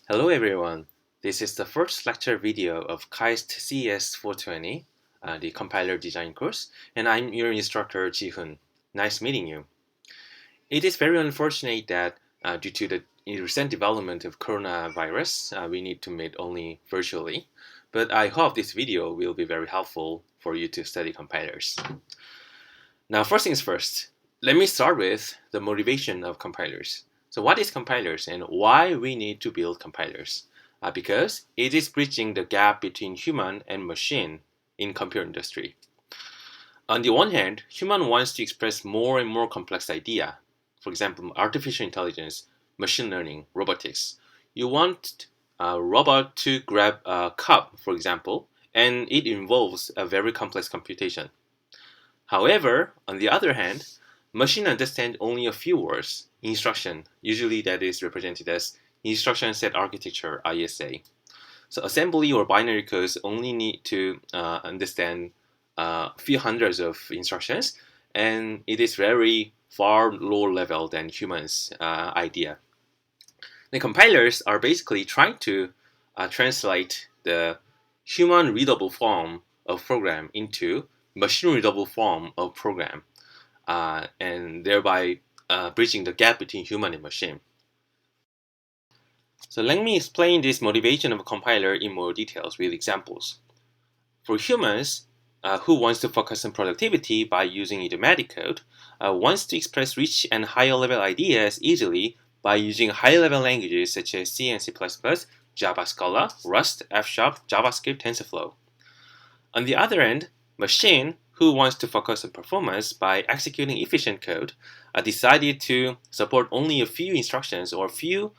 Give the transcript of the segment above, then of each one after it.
Hello everyone. This is the first lecture video of KAIST CS420, the compiler design course, and I'm your instructor Ji-Hun. Nice meeting you. It is very unfortunate that due to the recent development of coronavirus, we need to meet only virtually, but I hope this video will be very helpful for you to study compilers. Now, first things first, let me start with the motivation of compilers. So what is compilers and why we need to build compilers? Because it is bridging the gap between human and machine in computer industry. On the one hand, human wants to express more and more complex idea. For example, artificial intelligence, machine learning, robotics. You want a robot to grab a cup, for example, and it involves a very complex computation. However, on the other hand, machine understand only a few words, instruction, usually that is represented as instruction set architecture, ISA. So assembly or binary codes only need to understand a few hundreds of instructions, and it is very far lower level than humans' idea. The compilers are basically trying to translate the human readable form of program into machine readable form of program, and thereby bridging the gap between human and machine. So let me explain this motivation of a compiler in more details with examples. For humans who wants to focus on productivity by using idiomatic code, wants to express rich and higher level ideas easily by using higher level languages such as C and C++, Java, Scala, Rust, F#, JavaScript, TensorFlow. On the other end, machine who wants to focus on performance by executing efficient code decided to support only a few instructions or a few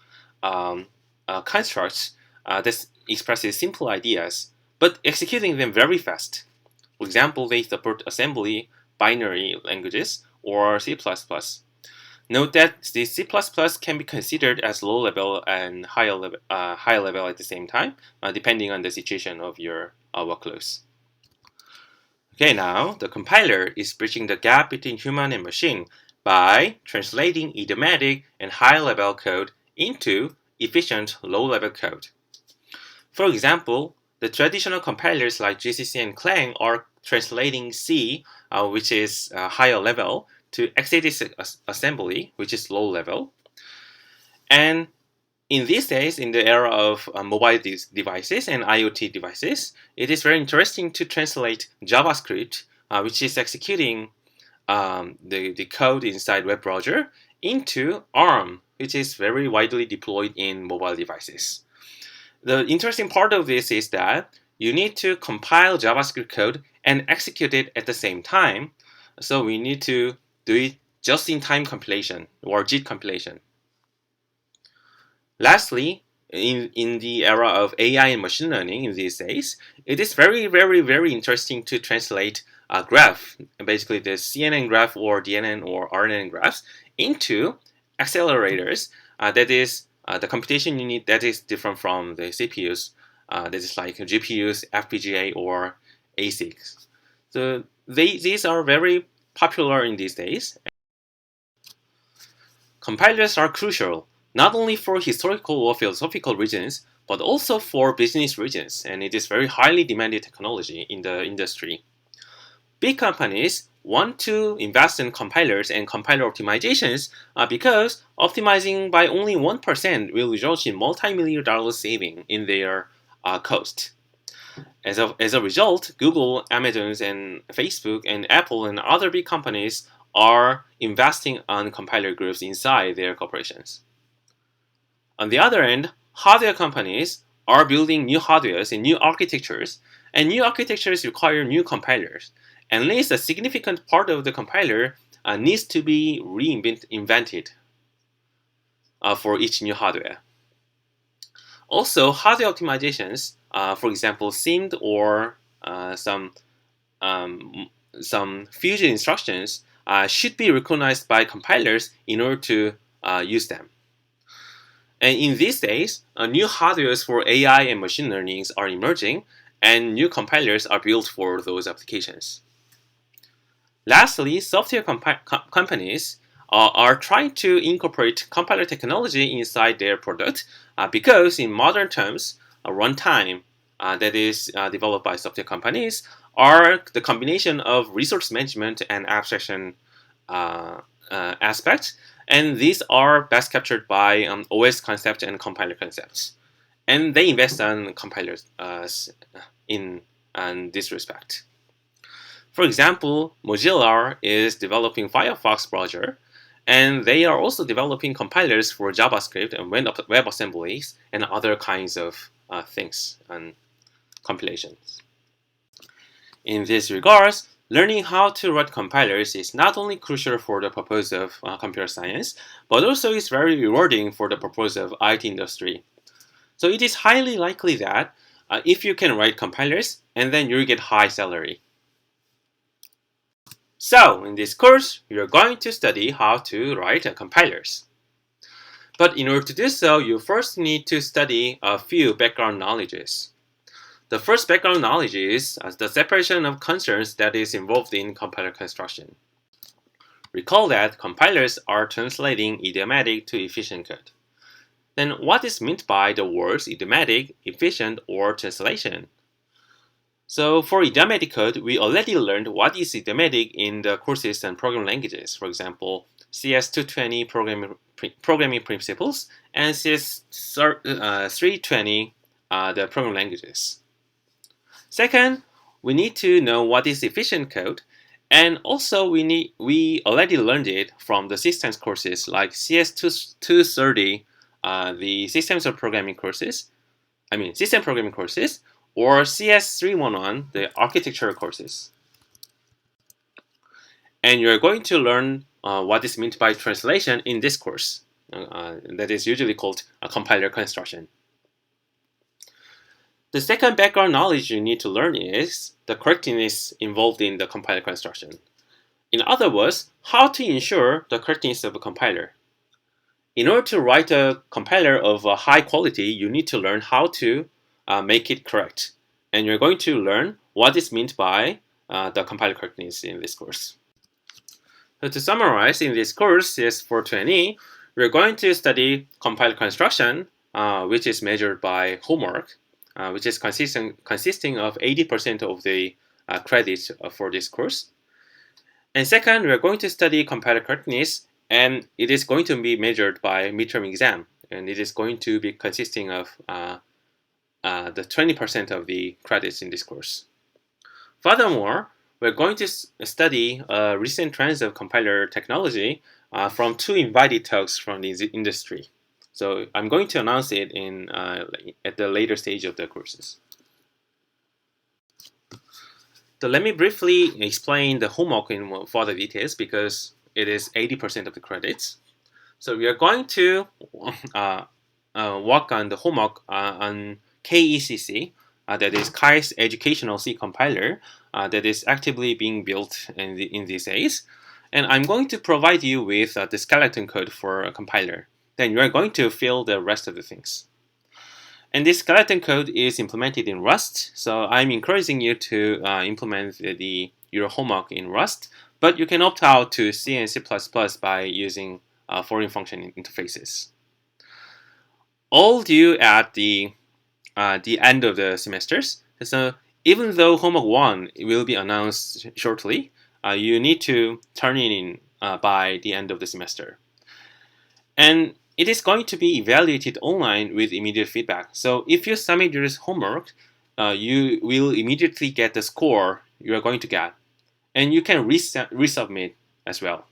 constructs that expresses simple ideas, but executing them very fast. For example, they support assembly, binary languages, or C++. Note that the C++ can be considered as low level and high level at the same time, depending on the situation of your workloads. Okay, now the compiler is bridging the gap between human and machine by translating idiomatic and high-level code into efficient low-level code. For example, the traditional compilers like GCC and Clang are translating C, which is higher level, to x86 assembly, which is low level. And in these days, in the era of mobile devices and IoT devices, it is very interesting to translate JavaScript, which is executing the code inside web browser, into ARM, which is very widely deployed in mobile devices. The interesting part of this is that you need to compile JavaScript code and execute it at the same time. So we need to do it just-in-time compilation or JIT compilation. Lastly, in the era of AI and machine learning in these days, it is very, very, very interesting to translate a graph, basically the CNN graph or DNN or RNN graphs, into accelerators. That is the computation unit that is different from the CPUs. That is like GPUs, FPGA, or ASICs. So these are very popular in these days. Compilers are crucial, not only for historical or philosophical reasons, but also for business reasons, and it is very highly demanded technology in the industry. Big companies want to invest in compilers and compiler optimizations because optimizing by only 1% will result in multi-million dollar saving in their cost. As a result, Google, Amazon, and Facebook, and Apple, and other big companies are investing on compiler groups inside their corporations. On the other end, hardware companies are building new hardwares and new architectures, and new architectures require new compilers. And at least a significant part of the compiler needs to be reinvented for each new hardware. Also, hardware optimizations, for example, SIMD or some fusion instructions should be recognized by compilers in order to use them. And in these days, new hardwares for AI and machine learning are emerging, and new compilers are built for those applications. Lastly, software companies are trying to incorporate compiler technology inside their product because in modern terms, a runtime that is developed by software companies are the combination of resource management and abstraction aspects, and these are best captured by OS concepts and compiler concepts. And they invest on compilers in this respect. For example, Mozilla is developing Firefox browser, and they are also developing compilers for JavaScript and web assemblies and other kinds of things and compilations. In this regards, learning how to write compilers is not only crucial for the purpose of computer science, but also is very rewarding for the purpose of IT industry. So it is highly likely that if you can write compilers, and then you'll get high salary. So in this course, you're going to study how to write compilers. But in order to do so, you first need to study a few background knowledges. The first background knowledge is the separation of concerns that is involved in compiler construction. Recall that compilers are translating idiomatic to efficient code. Then what is meant by the words idiomatic, efficient, or translation? So for idiomatic code, we already learned what is idiomatic in the courses and programming languages. For example, CS420 programming principles and CS320 the programming languages. Second, we need to know what is efficient code, and also we already learned it from the systems courses like CS230, the systems of programming courses. System programming courses, or CS311, the architecture courses. And you're going to learn what is meant by translation in this course. That is usually called a compiler construction. The second background knowledge you need to learn is the correctness involved in the compiler construction. In other words, how to ensure the correctness of a compiler. In order to write a compiler of a high quality, you need to learn how to make it correct. And you're going to learn what is meant by the compiler correctness in this course. So to summarize, in this course, CS420, we're going to study compiler construction, which is measured by homework, which is consisting of 80% of the credits for this course. And second, we're going to study compiler correctness, and it is going to be measured by midterm exam, and it is going to be consisting of the 20% of the credits in this course. Furthermore, we're going to study recent trends of compiler technology from 2 invited talks from the industry. So I'm going to announce it at the later stage of the courses. So let me briefly explain the homework in further details because it is 80% of the credits. So we are going to work on the homework on KECC, that is KAIST Educational C compiler, that is actively being built in these days. And I'm going to provide you with the skeleton code for a compiler. Then you are going to fill the rest of the things. And this skeleton code is implemented in Rust, so I'm encouraging you to implement your homework in Rust, but you can opt out to C and C++ by using foreign function interfaces. All due at the end of the semesters. So even though homework 1 will be announced shortly, you need to turn it in by the end of the semester. And it is going to be evaluated online with immediate feedback. So if you submit your homework, you will immediately get the score you are going to get. And you can resubmit as well.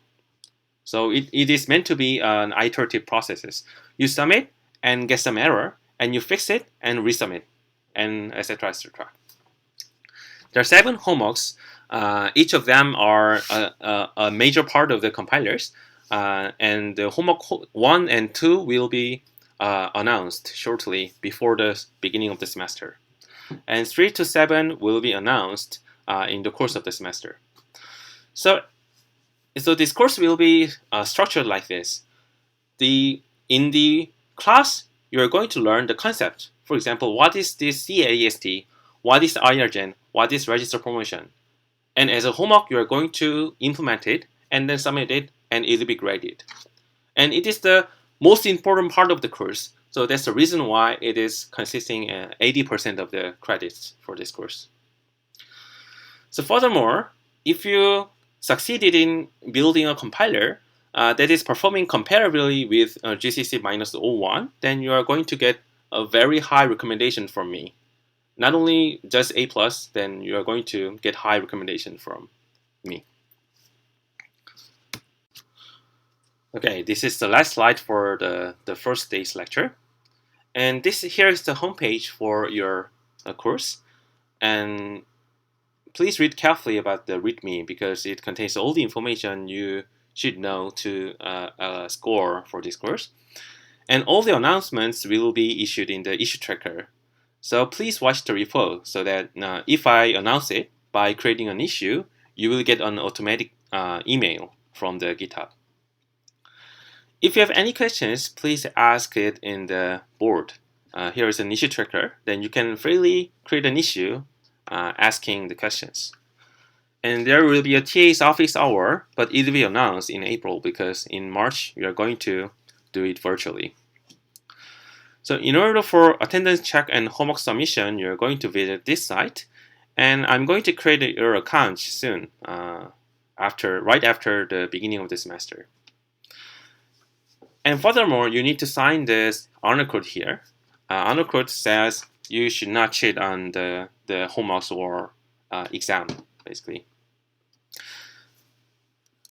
So it is meant to be an iterative process. You submit and get some error, and you fix it and resubmit, and etc. etc. There are 7 homeworks. Each of them are a major part of the compilers. And the homework 1 and 2 will be announced shortly before the beginning of the semester. And 3 to 7 will be announced in the course of the semester. So this course will be structured like this. In the class, you're going to learn the concept. For example, what is this CAST? What is IRGen? What is register promotion? And as a homework, you're going to implement it and then submit it and it will be graded. And it is the most important part of the course. So that's the reason why it is consisting 80% of the credits for this course. So furthermore, if you succeeded in building a compiler that is performing comparably with GCC-01, then you are going to get a very high recommendation from me. Not only just A+, then you are going to get high recommendation from me. Okay, this is the last slide for the first day's lecture. And here is the homepage for your course. And please read carefully about the README because it contains all the information you should know to score for this course. And all the announcements will be issued in the issue tracker. So please watch the repo so that if I announce it by creating an issue, you will get an automatic email from the GitHub. If you have any questions, please ask it in the board. Here is an issue tracker. Then you can freely create an issue asking the questions. And there will be a TA's office hour, but it will be announced in April because in March we are going to do it virtually. So in order for attendance check and homework submission, you're going to visit this site. And I'm going to create your account soon, right after the beginning of the semester. And furthermore, you need to sign this honor code here. Honor code says you should not cheat on the homeworks or exam, basically.